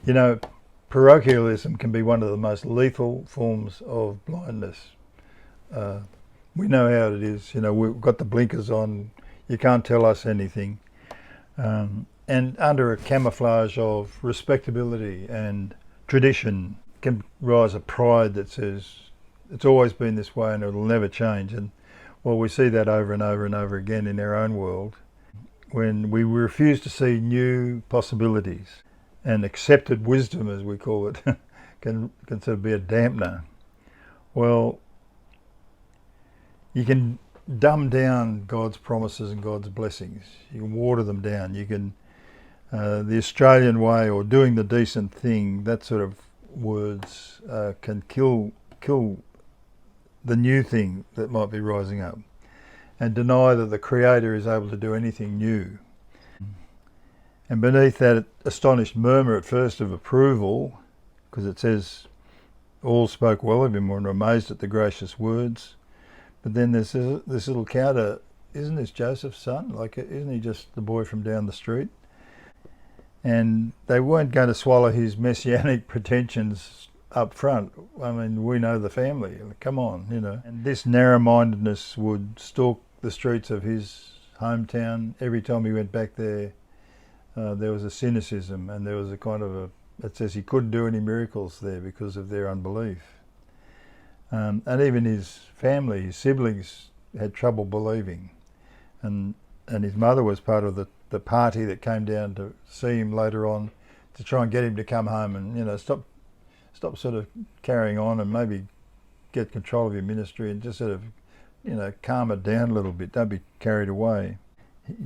You know, parochialism can be one of the most lethal forms of blindness. Uh, we know how it is. You know, we've got the blinkers on. You can't tell us anything. And under a camouflage of respectability and tradition can rise a pride that says it's always been this way and it'll never change. And well, we see that over and over and over again in our own world when we refuse to see new possibilities. And accepted wisdom, as we call it, can sort of be a dampener. Well, you can dumb down God's promises and God's blessings. You can water them down. You can the Australian way or doing the decent thing. That sort of words can kill the new thing that might be rising up, and deny that the Creator is able to do anything new. And beneath that astonished murmur at first of approval, because it says all spoke well of him and were amazed at the gracious words. But then there's this little counter, isn't this Joseph's son? Like, isn't he just the boy from down the street? And they weren't going to swallow his messianic pretensions up front. I mean, we know the family. Come on, you know. And this narrow-mindedness would stalk the streets of his hometown. Every time he went back there, there was a cynicism, and there was a kind of it says he couldn't do any miracles there because of their unbelief. And even his family, his siblings, had trouble believing. And his mother was part of the party that came down to see him later on to try and get him to come home and, you know, stop sort of carrying on and maybe get control of your ministry and just sort of, you know, calm it down a little bit. Don't be carried away.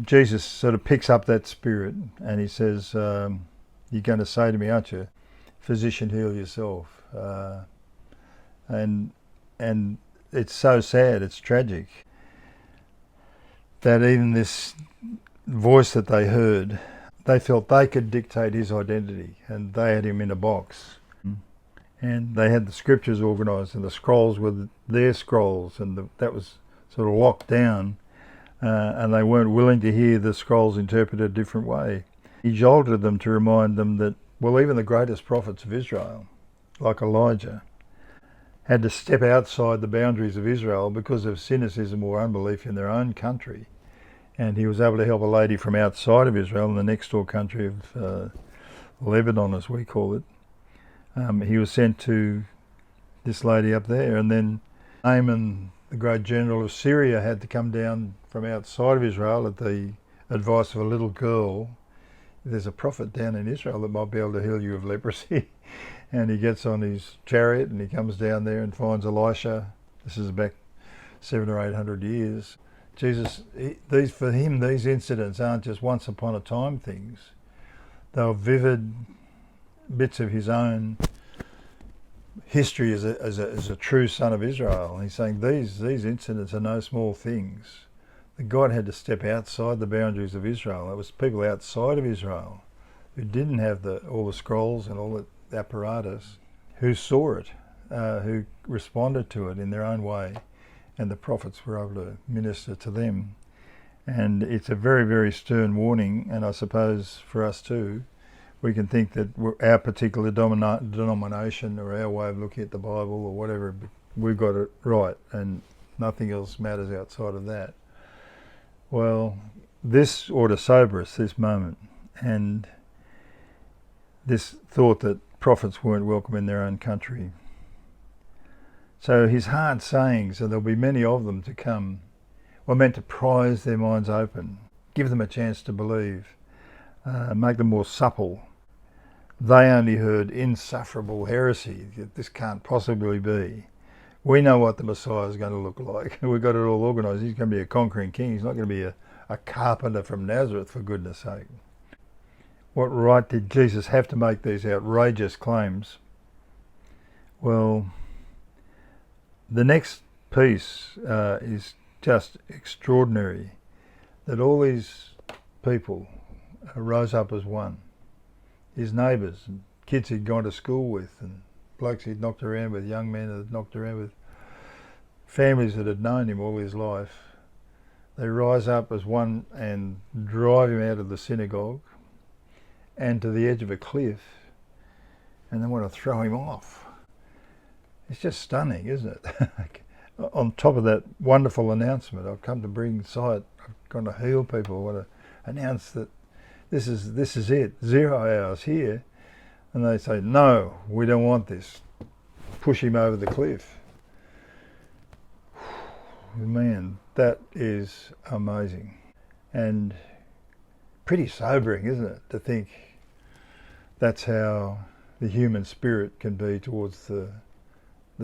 Jesus sort of picks up that spirit and he says, you're going to say to me, aren't you, physician, heal yourself. And it's so sad, it's tragic, that even this voice that they heard, they felt they could dictate his identity, and they had him in a box. And they had the scriptures organised, and the scrolls were their scrolls, and that was sort of locked down, and they weren't willing to hear the scrolls interpreted a different way. He jolted them to remind them that, well, even the greatest prophets of Israel, like Elijah, had to step outside the boundaries of Israel because of cynicism or unbelief in their own country. And he was able to help a lady from outside of Israel, in the next door country of Lebanon, as we call it. He was sent to this lady up there, and then Naaman, the great general of Syria, had to come down from outside of Israel at the advice of a little girl. There's a prophet down in Israel that might be able to heal you of leprosy. And he gets on his chariot and he comes down there and finds Elisha. This is back 700 or 800 years. Jesus, for him, these incidents aren't just once upon a time things. They were vivid bits of his own history as a true son of Israel. And he's saying these incidents are no small things. That God had to step outside the boundaries of Israel. It was people outside of Israel who didn't have all the scrolls and all the apparatus, who saw it, who responded to it in their own way, and the prophets were able to minister to them. And it's a very, very stern warning, and I suppose for us too, we can think that our particular denomination or our way of looking at the Bible or whatever, we've got it right and nothing else matters outside of that. Well, this ought to sober us, this moment, and this thought that prophets weren't welcome in their own country. So his hard sayings, and there'll be many of them to come, were meant to prise their minds open, give them a chance to believe, make them more supple. They only heard insufferable heresy. This can't possibly be. We know what the Messiah is going to look like. We've got it all organised. He's going to be a conquering king. He's not going to be a carpenter from Nazareth, for goodness sake. What right did Jesus have to make these outrageous claims? Well, the next piece is just extraordinary, that all these people rose up as one. His neighbours and kids he'd gone to school with, and blokes he'd knocked around with, young men that had knocked around with, families that had known him all his life. They rise up as one and drive him out of the synagogue and to the edge of a cliff and they want to throw him off. It's just stunning, isn't it? On top of that wonderful announcement, I've come to bring sight, I've gone to heal people, I want to announce that this is it, 0 hours here. And they say, no, we don't want this. Push him over the cliff. Man, that is amazing. And pretty sobering, isn't it, to think that's how the human spirit can be towards the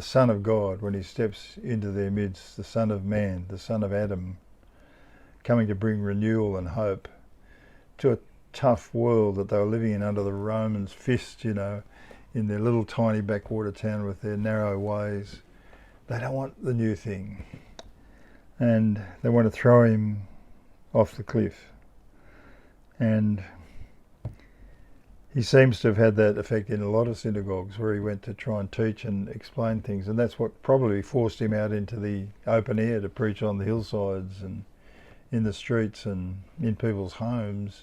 Son of God when he steps into their midst, the Son of Man, the Son of Adam, coming to bring renewal and hope to a tough world that they were living in under the Romans' fist, in their little tiny backwater town with their narrow ways. They don't want the new thing. And they want to throw him off the cliff. And he seems to have had that effect in a lot of synagogues where he went to try and teach and explain things, and that's what probably forced him out into the open air to preach on the hillsides and in the streets and in people's homes.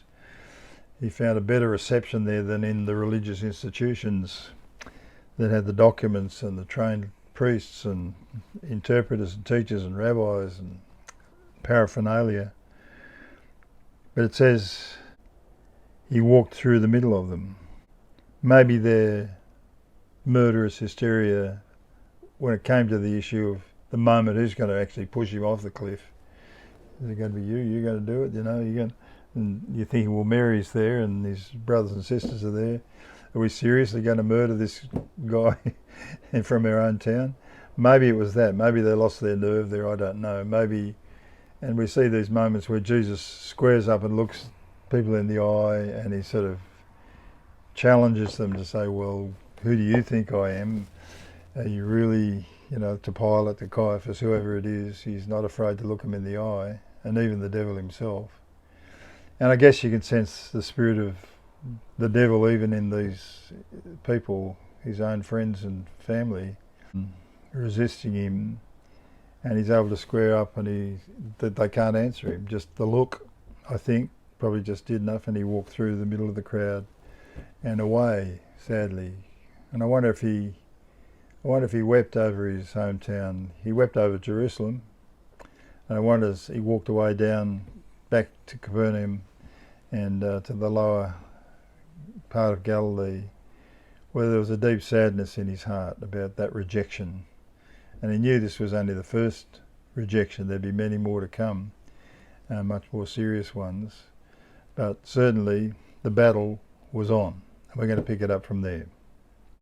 He found a better reception there than in the religious institutions that had the documents and the trained priests and interpreters and teachers and rabbis and paraphernalia. But it says he walked through the middle of them. Maybe their murderous hysteria, when it came to the issue of the moment who's going to actually push him off the cliff. Is it going to be you? You're going to do it? And you're thinking, well, Mary's there and his brothers and sisters are there. Are we seriously going to murder this guy from our own town? Maybe it was that. Maybe they lost their nerve there. I don't know. Maybe, and we see these moments where Jesus squares up and looks people in the eye and he sort of challenges them to say, well, who do you think I am? Are you really, to Pilate, to Caiaphas, whoever it is, he's not afraid to look him in the eye, and even the devil himself. And I guess you can sense the spirit of the devil even in these people, his own friends and family, resisting him, and he's able to square up and that they can't answer him. Just the look, I think, probably just did enough, and he walked through the middle of the crowd and away, sadly. And I wonder if he wept over his hometown. He wept over Jerusalem, and I wonder as he walked away down back to Capernaum and to the lower part of Galilee, where there was a deep sadness in his heart about that rejection. And he knew this was only the first rejection. There'd be many more to come, much more serious ones. But certainly the battle was on. And we're going to pick it up from there.